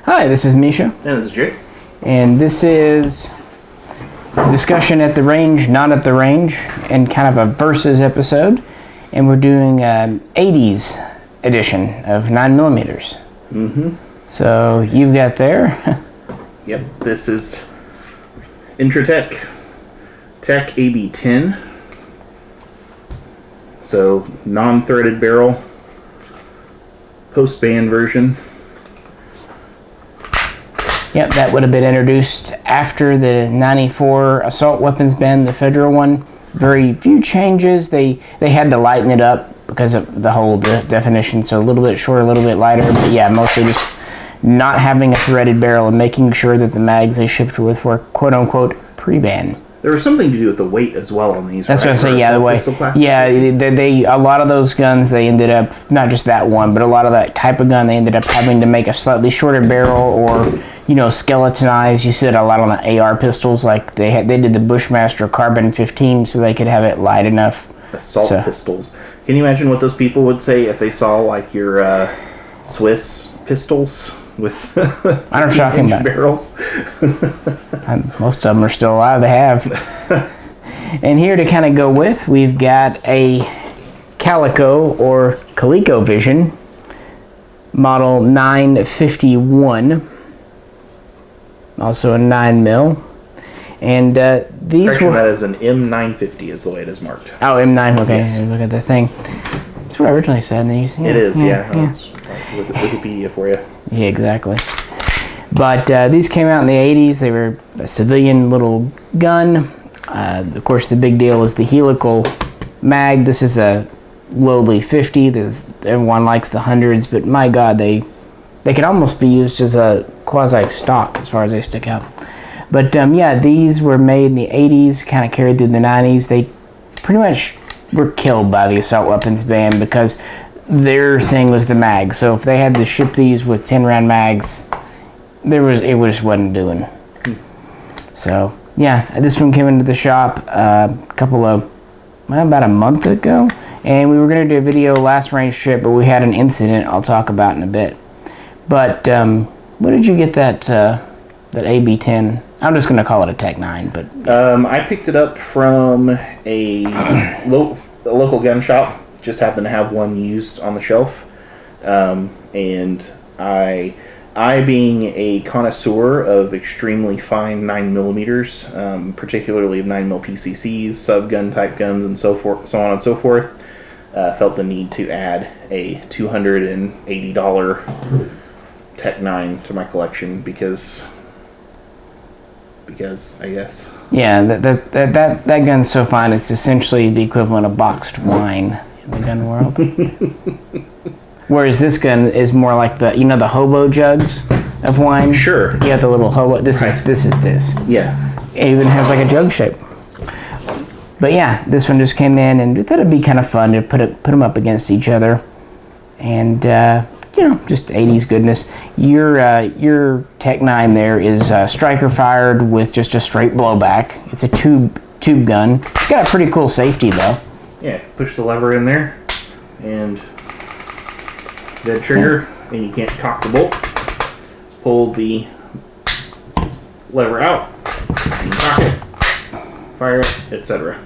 Hi, this is Misha. And this is Jake. And this is discussion at the range, not at the range, and kind of a versus episode. And we're doing 80s edition of 9mm. Mm-hmm. So you've got there. Yep, this is Intratec Tec AB-10. So non-threaded barrel, post-band version. Yep, that would have been introduced after the 94 assault weapons ban, the federal one. Very few changes. They had to lighten it up because of the whole definition, so a little bit shorter, a little bit lighter. But yeah, mostly just not having a threaded barrel and making sure that the mags they shipped with were quote-unquote pre-ban. There was something to do with the weight as well on these. That's right? what I say. Yeah, the weight. Yeah, they a lot of those guns they ended up, not just that one, but a lot of that type of gun they ended up having to make a slightly shorter barrel or skeletonized. You see it a lot on the AR pistols. Like they did the Bushmaster Carbon 15 so they could have it light enough. Assault pistols. Can you imagine what those people would say if they saw like your Swiss pistols with I don't know talking about barrels? Most of them are still alive. They have. And here to kind of go with, we've got a Calico or Calico Vision model 951, also a 9mm, and these Correction, that is an M950 is the way it is marked. Oh, M9. Okay, yes. Look at the thing. That's what I originally said. And it is, yeah. It's Wikipedia for you. Yeah, exactly. But these came out in the 80s. They were a civilian little gun. Of course, the big deal is the helical mag. This is a lowly 50. Everyone likes the hundreds, but my God, they could almost be used as a quasi-stock as far as they stick out. But yeah, these were made in the 80s, kind of carried through the 90s. They pretty much were killed by the assault weapons ban because their thing was the mag. So if they had to ship these with 10-round mags, it just wasn't doing. So yeah, this one came into the shop about a month ago, and we were going to do a video last range trip, but we had an incident I'll talk about in a bit. But what did you get that AB-10? I'm just going to call it a Tec-9, but I picked it up from a local gun shop. Just happened to have one used on the shelf, and I being a connoisseur of extremely fine 9mm, particularly of 9mm PCCs, subgun type guns, and so on and so forth, felt the need to add a $280 Tec-9 to my collection because I guess. Yeah, that gun's so fine. It's essentially the equivalent of boxed wine in the gun world. Whereas this gun is more like the hobo jugs of wine. Sure. You have the little hobo. This is this. Yeah. It even has like a jug shape. But yeah, this one just came in, and we thought it'd be kind of fun to put them up against each other, and just 80s goodness. Your Tec-9 there is striker fired with just a straight blowback. It's a tube gun. It's got a pretty cool safety though. Yeah, push the lever in there, and dead trigger, and you can't cock the bolt. Pull the lever out, and cock it, fire it, etc.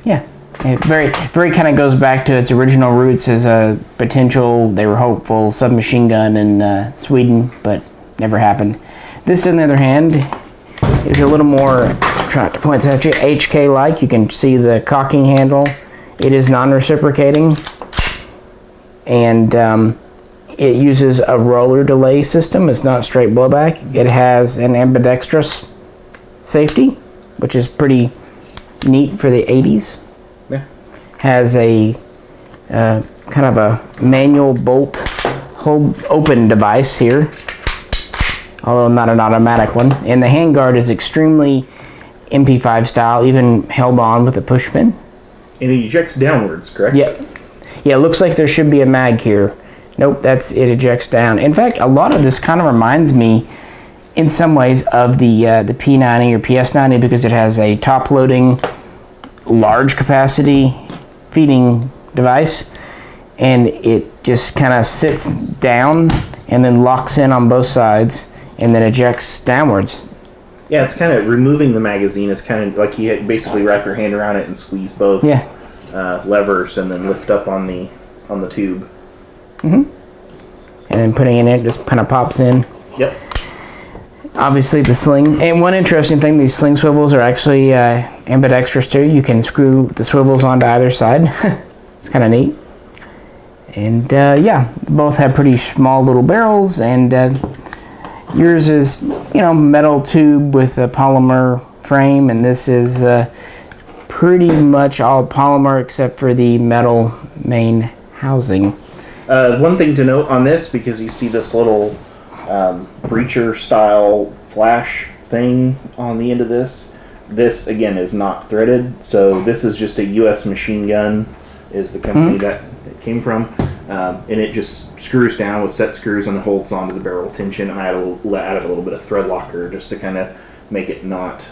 Yeah. It very kind of goes back to its original roots as a potential, they were hopeful, submachine gun in Sweden, but never happened. This, on the other hand, is a little more, trying to point this at you, HK-like. You can see the cocking handle. It is non-reciprocating, and it uses a roller delay system. It's not straight blowback. It has an ambidextrous safety, which is pretty neat for the 80s. Has a kind of a manual bolt hold open device here, although not an automatic one. And the handguard is extremely MP5 style, even held on with a push pin. And it ejects downwards, correct? Yep. Yeah, it looks like there should be a mag here. Nope, it ejects down. In fact, a lot of this kind of reminds me in some ways of the P90 or PS90 because it has a top-loading, large capacity feeding device, and it just kind of sits down and then locks in on both sides and then ejects downwards. Yeah, it's kind of removing the magazine. It's kind of like you basically wrap your hand around it and squeeze both levers and then lift up on the tube. And then putting it in, it just kind of pops in. Yep. Obviously the sling, and one interesting thing, these sling swivels are actually ambidextrous too. You can screw the swivels onto either side. It's kind of neat. And yeah, both have pretty small little barrels, and yours is, metal tube with a polymer frame, and this is pretty much all polymer except for the metal main housing. One thing to note on this, because you see this little breacher style flash thing on the end of this again is not threaded, so this is just a US Machine Gun is the company that it came from, and it just screws down with set screws and holds onto the barrel tension. And I added a little bit of thread locker just to kind of make it not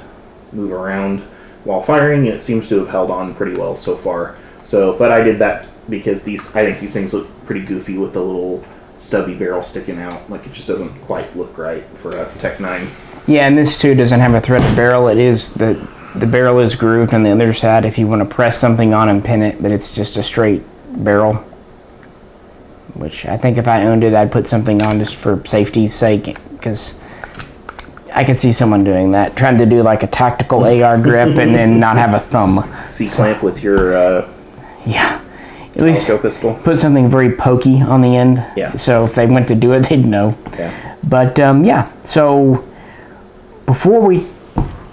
move around while firing, and it seems to have held on pretty well so far. So, but I did that because I think these things look pretty goofy with the little stubby barrel sticking out. Like, it just doesn't quite look right for a Tec-9. Yeah, and this too doesn't have a threaded barrel. It is the barrel is grooved on the other side if you want to press something on and pin it, but it's just a straight barrel. Which I think if I owned it, I'd put something on just for safety's sake, because I could see someone doing that, trying to do like a tactical AR grip and then not have a thumb. C-clamp with your yeah. At least pistol. Put something very pokey on the end. Yeah. So if they went to do it, they'd know. Yeah. But yeah, so before we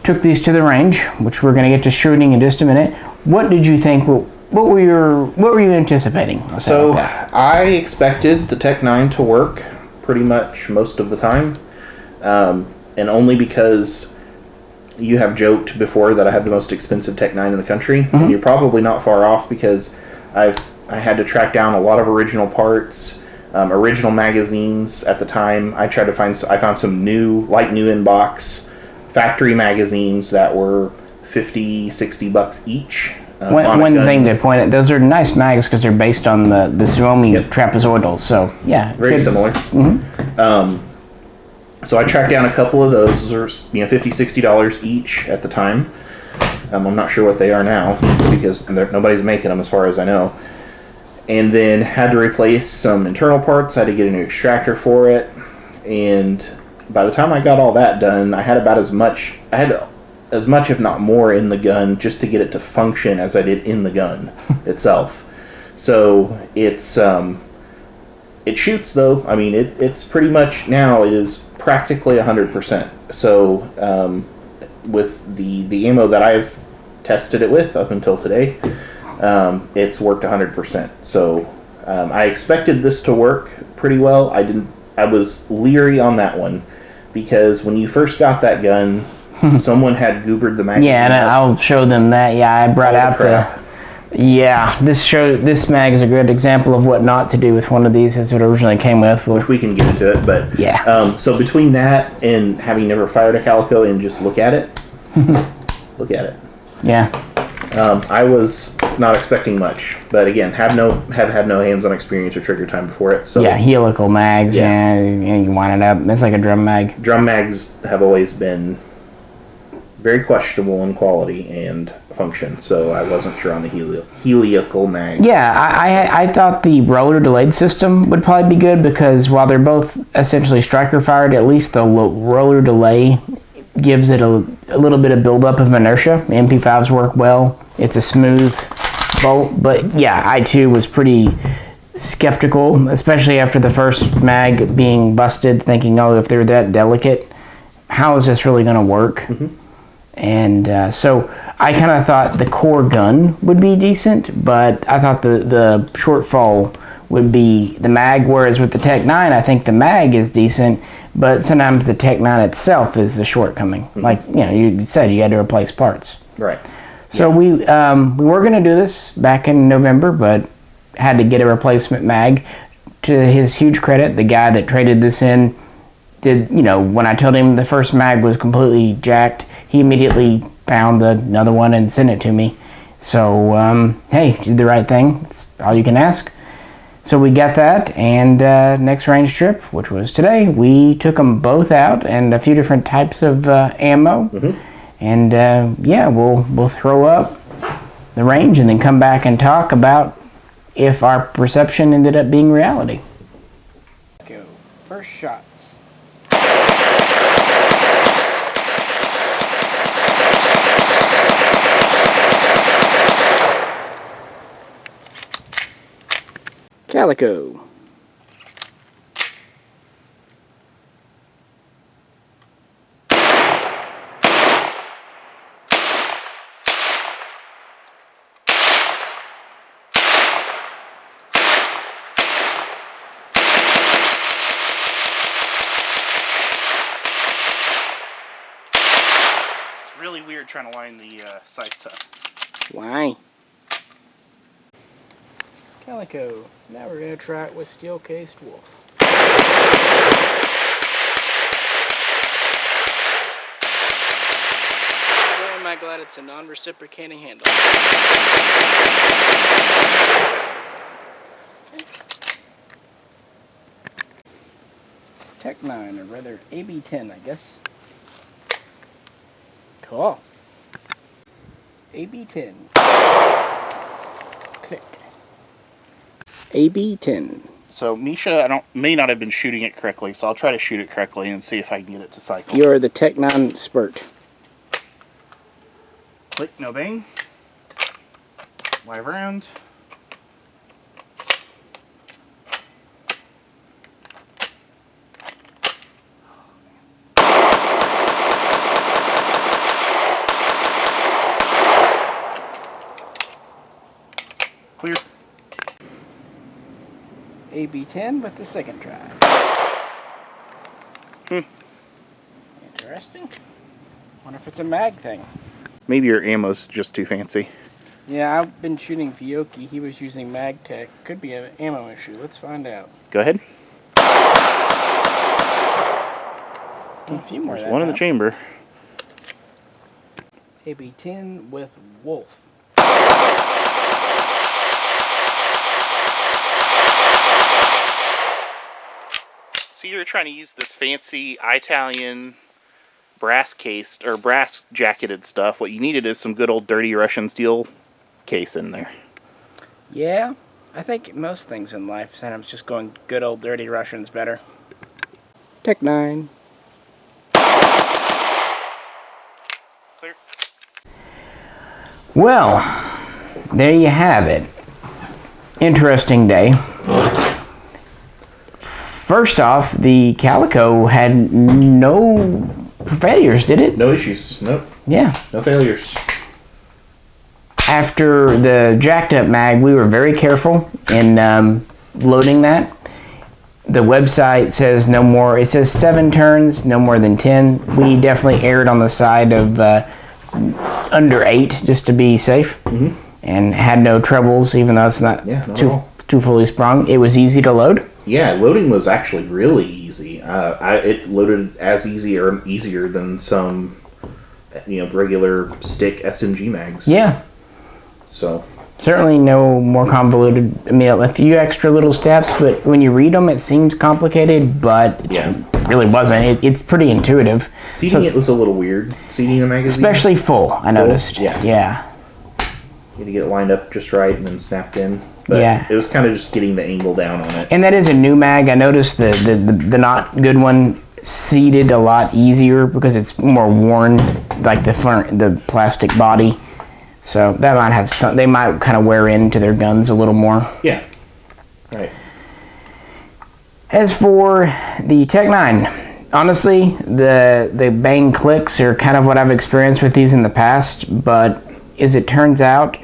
took these to the range, which we're going to get to shooting in just a minute, what did you think? What were you anticipating? So I expected the Tec-9 to work pretty much most of the time, and only because you have joked before that I have the most expensive Tec-9 in the country, and you're probably not far off, because I had to track down a lot of original parts, original magazines at the time. I found some light new in box factory magazines that were $50-$60 each. One thing to point out, those are nice mags because they're based on the Suomi trapezoidal, so yeah. Very similar. So I tracked down a couple of those. Those are $50-$60 each at the time. I'm not sure what they are now, because nobody's making them as far as I know. And then had to replace some internal parts. I had to get a new extractor for it, and by the time I got all that done, I had about as much if not more in the gun just to get it to function as I did in the gun itself. So it's it shoots though. I mean, it's pretty much now it is practically 100%. So with the ammo that I've tested it with up until today, it's worked 100%. So I expected this to work pretty well. I was leery on that one, because when you first got that gun, someone had goobered the magazine. Yeah, and I'll show them that. Yeah, I brought out this mag is a good example of what not to do with one of these, as it originally came with. Which we can get into it, but yeah. So between that and having never fired a Calico and just look at it, Yeah. I was not expecting much, but again, have had no hands-on experience or trigger time before it. So yeah, helical mags. Yeah, and you wind it up. It's like a drum mag. Drum mags have always been very questionable in quality and function, so I wasn't sure on the helical mag. Yeah, I thought the roller delayed system would probably be good, because while they're both essentially striker fired, at least the roller delay gives it a little bit of buildup of inertia. The MP5s work well. It's a smooth bolt, but yeah, I too was pretty skeptical, especially after the first mag being busted, thinking, oh, if they're that delicate, how is this really going to work? And so I kind of thought the core gun would be decent, but I thought the shortfall would be the mag, whereas with the Tec-9, I think the mag is decent, but sometimes the Tec-9 itself is the shortcoming. Like, you said, you had to replace parts. Right. So we were going to do this back in November, but had to get a replacement mag. To his huge credit, the guy that traded this in did, when I told him the first mag was completely jacked, he immediately found another one and sent it to me. So, hey, did the right thing. That's all you can ask. So we got that, and next range trip, which was today, we took them both out and a few different types of ammo. And yeah, we'll throw up the range and then come back and talk about if our perception ended up being reality. Go. First shots. Calico. It's really weird trying to line the sights up. Why? Calico. Now we're going to try it with steel-cased wolf. Boy, am I glad it's a non-reciprocating handle. Tec-9, or rather AB-10, I guess. Cool. AB-10. Click. AB-10. So Misha, may not have been shooting it correctly, so I'll try to shoot it correctly and see if I can get it to cycle. You're the Tec-9 spurt. Click, no bang. Live round. Clear. AB-10 with the second try. Interesting. Wonder if it's a mag thing. Maybe your ammo's just too fancy. Yeah, I've been shooting Fiocchi. He was using mag tech. Could be an ammo issue. Let's find out. Go ahead. A few more. There's one in the chamber. AB-10 with wolf. So you're trying to use this fancy Italian brass cased or brass jacketed stuff. What you needed is some good old dirty Russian steel case in there. Yeah, I think most things in life, sometimes just going good old dirty Russian's better. Tec-9. Clear. Well, there you have it. Interesting day. First off, the Calico had no failures, did it? No issues. Nope. Yeah. No failures. After the jacked up mag, we were very careful in loading that. The website says no more, it says 7 turns, no more than 10. We definitely erred on the side of under 8 just to be safe. And had no troubles, even though it's not too fully sprung. It was easy to load. Yeah, loading was actually really easy. It loaded as easy or easier than some, regular stick SMG mags. Yeah. So certainly no more convoluted. I mean, a few extra little steps, but when you read them, it seems complicated, but it really wasn't. It's pretty intuitive. Seating it was a little weird. Seating a magazine, especially full, I noticed. Yeah. You had to get it lined up just right and then snapped in. But it was kind of just getting the angle down on it. And that is a new mag. I noticed the not good one seated a lot easier because it's more worn, like the plastic body. So that might have some. They might kind of wear into their guns a little more. Yeah. Right. As for the Tec-9, honestly, the bang clicks are kind of what I've experienced with these in the past. But as it turns out,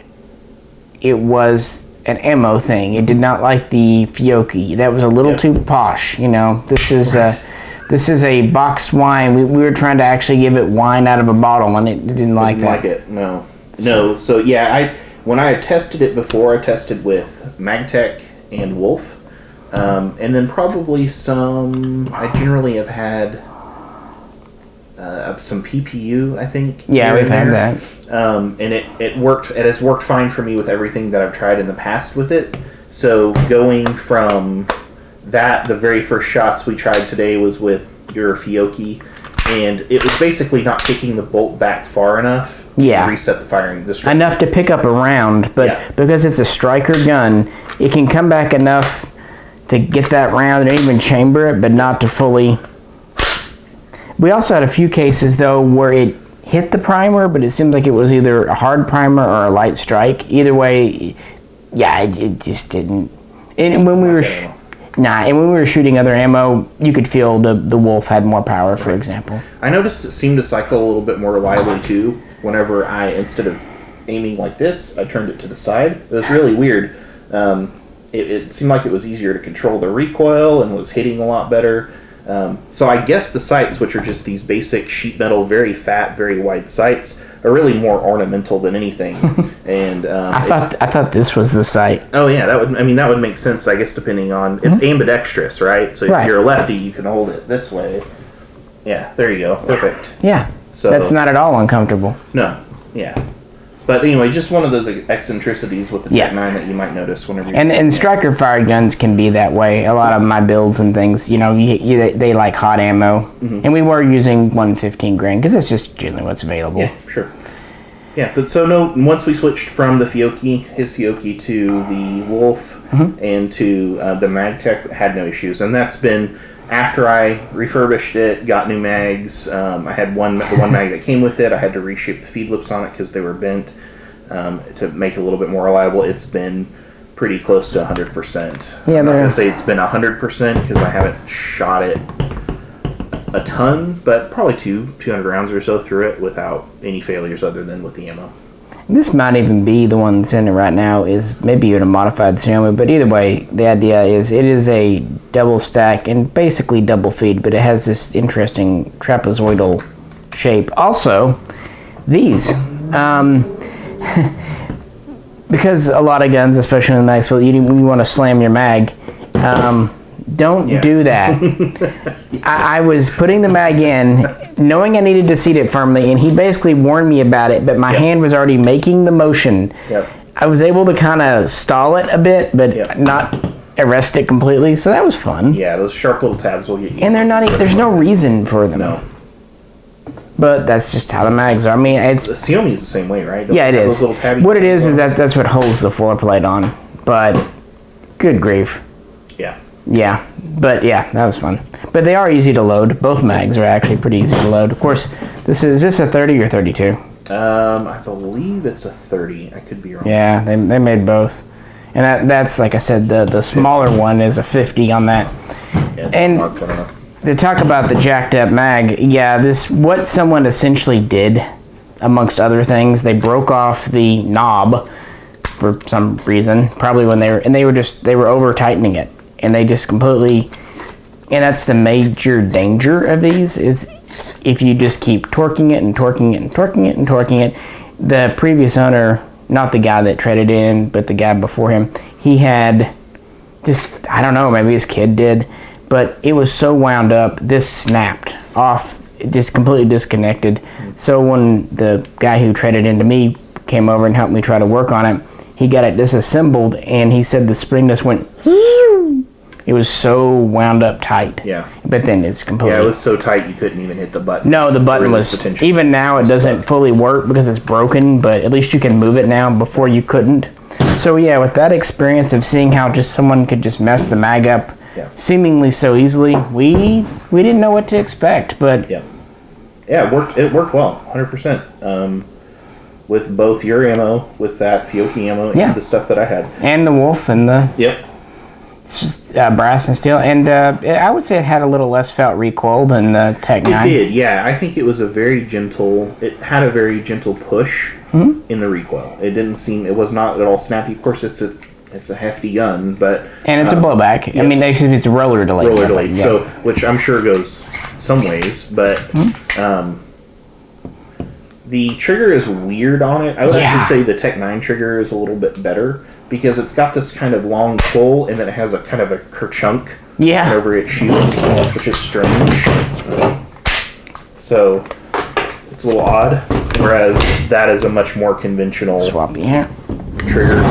it was an ammo thing. It did not like the Fiocchi. That was a little too posh. This is a boxed wine. We were trying to actually give it wine out of a bottle, and it didn't like that. Like it, no. No. So yeah, when I had tested it before, I tested with Magtech and Wolf, and then probably some. I generally have had some PPU, I think. Yeah, we've had that. And it worked. It has worked fine for me with everything that I've tried in the past with it. So going from that, the very first shots we tried today was with your Fiocchi, and it was basically not kicking the bolt back far enough to reset the firing. Enough to pick up a round, but because it's a striker gun, it can come back enough to get that round and even chamber it, but not to fully. We also had a few cases, though, where it hit the primer, but it seems like it was either a hard primer or a light strike. Either way, it just didn't. And when we were and when we were shooting other ammo, you could feel the Wolf had more power, for example. I noticed it seemed to cycle a little bit more reliably too. Whenever instead of aiming like this, I turned it to the side. It was really weird. It seemed like it was easier to control the recoil and was hitting a lot better. So I guess the sights, which are just these basic sheet metal, very fat, very wide sights, are really more ornamental than anything. And I thought this was the sight. Oh yeah, that would make sense. I guess depending on it's ambidextrous, right? So if you're a lefty, you can hold it this way. Yeah, there you go, perfect. Yeah, so that's not at all uncomfortable. No, yeah. But anyway, just one of those eccentricities with the Tec-9 that you might notice whenever you're and striker fired guns can be that way. A lot of my builds and things, they like hot ammo. And we were using 115 grain because that's just generally what's available. Yeah, sure. Yeah, but once we switched from the his Fiocchi to the Wolf and to the MagTech, had no issues. And that's been after I refurbished it, got new mags. I had the one mag that came with it. I had to reshape the feed lips on it because they were bent to make it a little bit more reliable. It's been pretty close to 100%. Yeah, I'm not going to say it's been 100% because I haven't shot it a ton, but probably 200 rounds or so through it without any failures other than with the ammo. This might even be the one that's in it right now, is maybe even a modified Xiaomi, but either way, the idea is it is a double stack and basically double feed, but it has this interesting trapezoidal shape. Also, these, because a lot of guns, especially in the Maxwell, you want to slam your mag, don't do that. I was putting the mag in, knowing I needed to seat it firmly, and he basically warned me about it, but my hand was already making the motion. I was able to kind of stall it a bit, but not arrest it completely, so that was fun. Yeah, those sharp little tabs will get you. And there's no reason for them. No. But that's just how the mags are. I mean, the Xiaomi is the same way, right? Yeah, it is. What it is that's what holds the floor plate on. But good grief. Yeah, but that was fun. But they are easy to load. Both mags are actually pretty easy to load. Of course, is this a 30 or 32? I believe it's a 30. I could be wrong. Yeah, they made both. And that's, like I said, the smaller one is a 50 on that. Yeah, and to talk about the jacked up mag, what someone essentially did, amongst other things, they broke off the knob for some reason, probably when they were over tightening it. And they just completely, and that's the major danger of these, is if you just keep torquing it and torquing it and torquing it and torquing it. The previous owner, not the guy that traded in, but the guy before him, he had just, I don't know, maybe his kid did, but it was so wound up, this snapped off, just completely disconnected. So when the guy who traded into me came over and helped me try to work on it, he got it disassembled, and he said the spring just went. It was so wound up tight. Yeah. But then it's completely. Yeah, it was so tight you couldn't even hit the button. No, the button was. Even now it doesn't fully work because it's broken, but at least you can move it now. Before you couldn't. So yeah, with that experience of seeing how just someone could just mess the mag up seemingly so easily, we didn't know what to expect, but. Yeah, it worked well, 100%. With both your ammo, with that Fiocchi ammo, and the stuff that I had. And the Wolf and the... It's just brass and steel. And I would say it had a little less felt recoil than the Tec-9. It did, yeah. I think it was it had a very gentle push in the recoil. It was not at all snappy. Of course, it's a hefty gun, but... And it's a blowback. I mean, it's a roller delay. Roller delay, so, which I'm sure goes some ways, but... The trigger is weird on it. I would actually say the Tec-9 trigger is a little bit better because it's got this kind of long pull and then it has a kind of a kerchunk whenever it shoots, which is strange. So it's a little odd, whereas that is a much more conventional... Swappy here. trigger.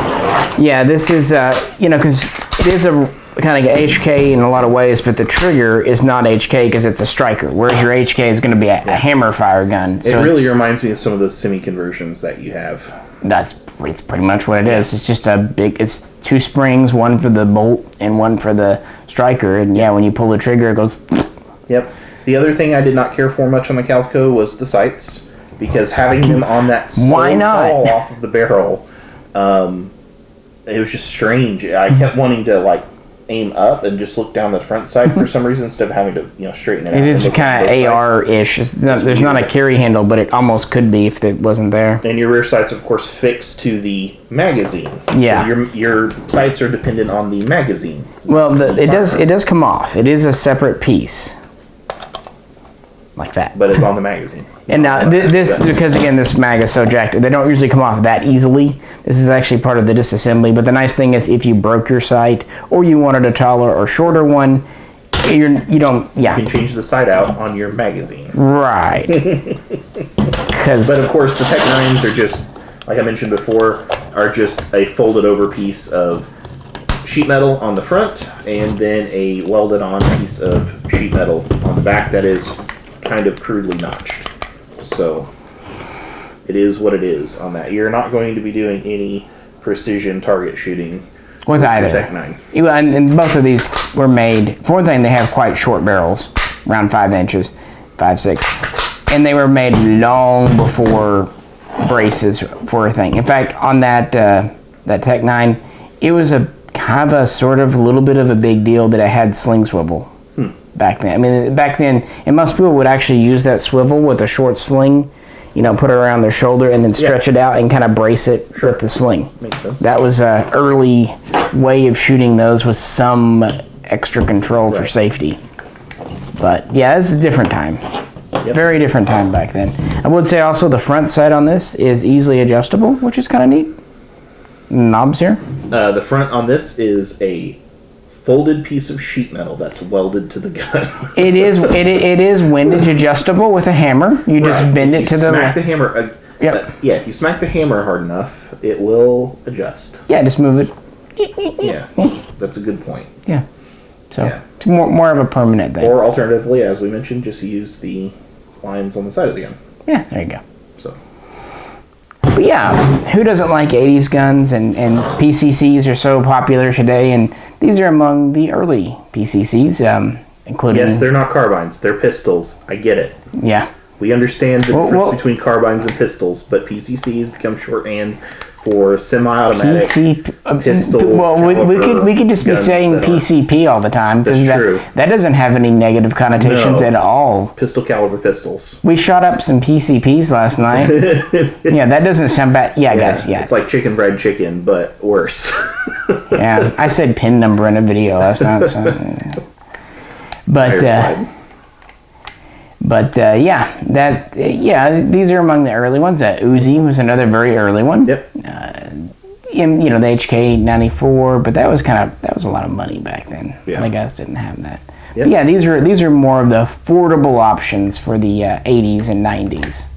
Yeah, this is, because it is a kind of HK in a lot of ways, but the trigger is not HK because it's a striker, whereas your HK is going to be a hammer fire gun. So it really reminds me of some of those semi-conversions that you have. It's pretty much what it is. It's just it's 2 springs, one for the bolt and one for the striker, and yeah, when you pull the trigger, it goes. Yep. The other thing I did not care for much on the Calico was the sights, because having them on that tall off of the barrel, it was just strange. I kept wanting to aim up and just look down the front sight for some reason instead of having to straighten it out. It is kind of AR-ish. There's not a carry handle, but it almost could be if it wasn't there. And your rear sights, of course, fixed to the magazine. Yeah. So your sights are dependent on the magazine. Well, it does come off. It is a separate piece, like that. But it's on the magazine. And now because again, this mag is so jacked, they don't usually come off that easily. This is actually part of the disassembly. But the nice thing is, if you broke your sight or you wanted a taller or shorter one, you can change the sight out on your magazine. Right. But of course, the Tec-9s are just, like I mentioned before, are just a folded over piece of sheet metal on the front, and then a welded on piece of sheet metal on the back that is kind of crudely notched. So it is what it is on that. You're not going to be doing any precision target shooting with either Tec-9. And both of these were made, for one thing, they have quite short barrels, around 5 inches, 5, 6, and they were made long before braces for a thing. In fact, on that Tec-9, it was a kind of a sort of a little bit of a big deal that it had sling swivel. Back then. I mean, back then, and most people would actually use that swivel with a short sling, put it around their shoulder and then stretch it out and kind of brace it with the sling. Makes sense. That was an early way of shooting those with some extra control for safety. But yeah, it's a different time. Yep. Very different time back then. I would say also the front sight on this is easily adjustable, which is kind of neat. Knobs here. The front on this is a folded piece of sheet metal that's welded to the gun. It is windage adjustable with a hammer. You just bend it to the smack the hammer. If you smack the hammer hard enough, it will adjust. Yeah, just move it. Yeah, that's a good point. Yeah. So it's more of a permanent thing. Or alternatively, as we mentioned, just use the lines on the side of the gun. Yeah, there you go. So. But yeah, who doesn't like 80s guns, and PCCs are so popular today, and these are among the early PCCs, including... Yes, they're not carbines, they're pistols. I get it. Yeah. We understand the difference between carbines and pistols, but PCCs become shorthand for semi-automatic pistol. Well, we could just be saying PCP all the time, because that doesn't have any negative connotations at all. Pistol caliber pistols. We shot up some PCPs last night. Yeah, that doesn't sound bad. Yeah, guys. Yeah, it's like chicken fried chicken, but worse. Yeah, I said pin number in a video last night. So, these are among the early ones. Uzi was another very early one. Yep. The HK 94, but that was a lot of money back then. Yeah. And the guys didn't have that. Yep. But yeah, these are more of the affordable options for the 80s and 90s.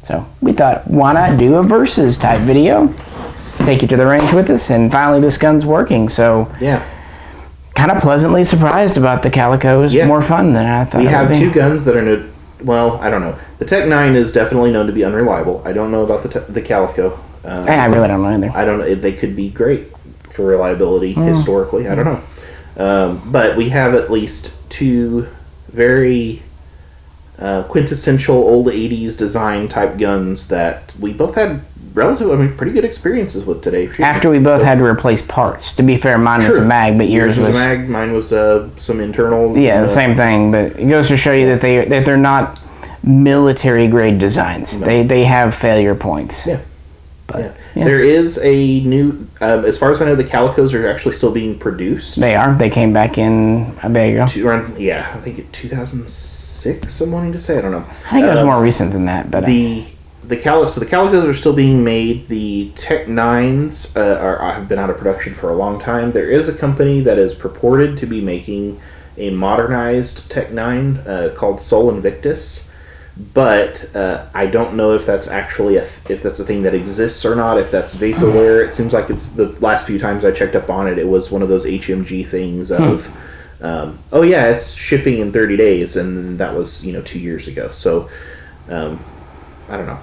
So we thought, why not do a versus type video? Take you to the range with us, and finally this gun's working. So yeah. Kind of pleasantly surprised about the Calico. It's more fun than I thought. We have 2 guns that are I don't know. The Tec-9 is definitely known to be unreliable. I don't know about the Calico. I really don't know either. I don't know. They could be great for reliability historically. I don't know. But we have at least 2 very quintessential old 80s design type guns that we both had pretty good experiences with today. After we both had to replace parts. To be fair, mine was a mag, but yours was a mag. Mine was some internals. Yeah, the same thing. But it goes to show you that they're not military grade designs. No. They have failure points. Yeah. But there is a new. As far as I know, the Calicos are actually still being produced. They are. They came back in a bit ago. I think 2006. I'm wanting to say. I don't know. I think it was more recent than that. But the Calicos are still being made. The Tec-9s have been out of production for a long time. There is a company that is purported to be making a modernized Tec-9 called Sol Invictus but I don't know if that's actually if that's a thing that exists or not. If that's vaporware, it seems like it's the last few times I checked up on it, it was one of those HMG things of, oh yeah, it's shipping in 30 days, and that was 2 years ago. So I don't know.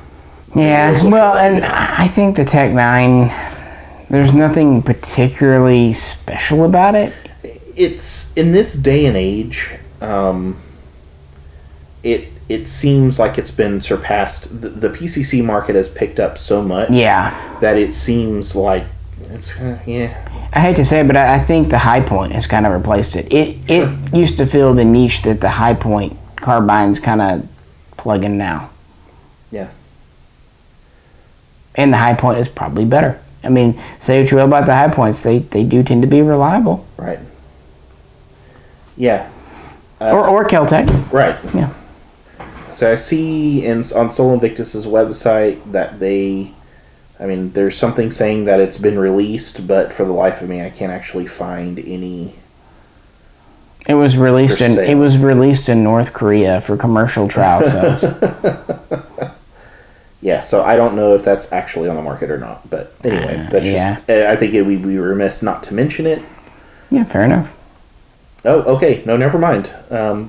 Yeah, well, and I think the Tec-9, there's nothing particularly special about it. It's in this day and age. It seems like it's been surpassed. The PCC market has picked up so much. Yeah. That it seems like it's yeah. I hate to say it, but I think the High Point has kind of replaced it. It used to fill the niche that the High Point carbines kind of plug in now. Yeah. And the High Point is probably better. I mean, say what you will about the High Points, they do tend to be reliable. Right. Yeah. Or Kel-Tec. Right. Yeah. So I see on Sol Invictus's website that there's something saying that it's been released, but for the life of me, I can't actually find any. It was released in North Korea for commercial trial sales. Yeah, so I don't know if that's actually on the market or not. But anyway, that's just. I think we'd be remiss not to mention it. Yeah, fair enough. Oh, okay. No, never mind. I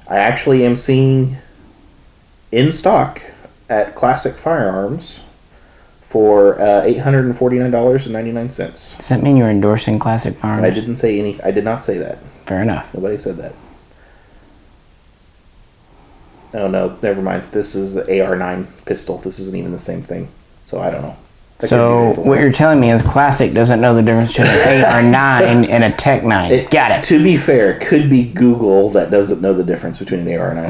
actually am seeing in stock at Classic Firearms for $849.99. Does that mean you're endorsing Classic Firearms? I didn't say any. I did not say that. Fair enough. Nobody said that. Oh no, never mind. This is an AR-9 pistol. This isn't even the same thing. So I don't know. So what you're telling me is Classic doesn't know the difference between an AR-9 and a Tec-9. Got it. To be fair, it could be Google that doesn't know the difference between an AR-9 and a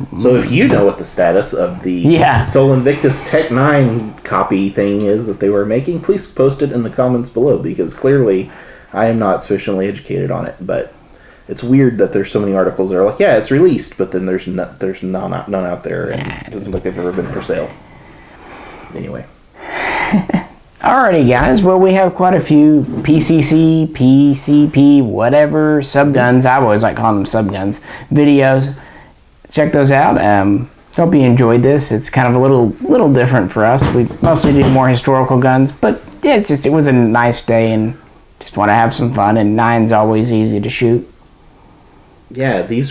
Tec-9. So if you know what the status of the Sol Invictus Tec-9 copy thing is that they were making, please post it in the comments below, because clearly I am not sufficiently educated on it. But it's weird that there's so many articles that are like, yeah, it's released, but then there's none out there, and it doesn't look like they've ever been for sale. Anyway. Alrighty, guys. Well, we have quite a few PCC, PCP, whatever, subguns. I always like calling them subguns. Videos. Check those out. Hope you enjoyed this. It's kind of a little different for us. We mostly do more historical guns, but yeah, it was a nice day and just want to have some fun. And 9's always easy to shoot. Yeah, these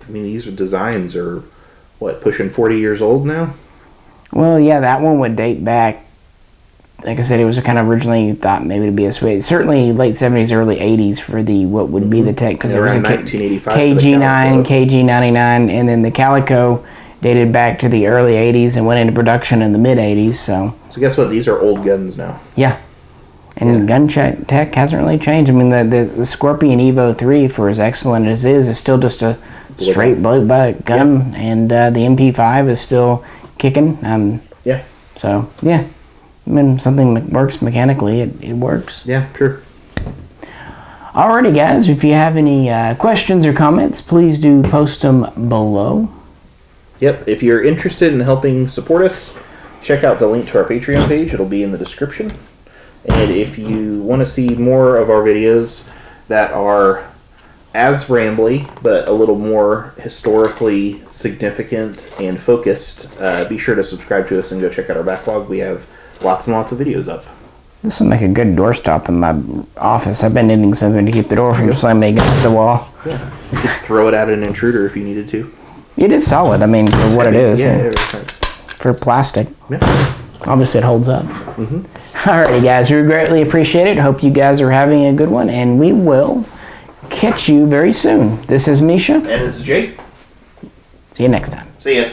designs are what, pushing 40 years old now? Well, yeah, that one would date back. Like I said, it was kind of originally thought maybe to be a Swede. Certainly late 70s, early 80s for what would be the Tech, because there was a KG9, KG99, and then the Calico dated back to the early 80s and went into production in the mid 80s. So guess what? These are old guns now. Yeah. And gun tech hasn't really changed. I mean, the Scorpion Evo 3, for as excellent as it is still just a straight blow-butt gun, and the MP5 is still kicking. So, yeah. I mean, something works mechanically, it works. Yeah, true. Alrighty, guys. If you have any questions or comments, please do post them below. Yep. If you're interested in helping support us, check out the link to our Patreon page. It'll be in the description. And if you want to see more of our videos that are as rambly, but a little more historically significant and focused, be sure to subscribe to us and go check out our backlog. We have lots and lots of videos up. This will make a good doorstop in my office. I've been needing something to keep the door from slamming against the wall. Yeah. You could throw it at an intruder if you needed to. It is solid, I mean, for what it is. Yeah, for plastic. Yeah. Obviously, it holds up. Mm-hmm. Alrighty, guys. We greatly appreciate it. Hope you guys are having a good one, and we will catch you very soon. This is Misha. And this is Jake. See you next time. See ya.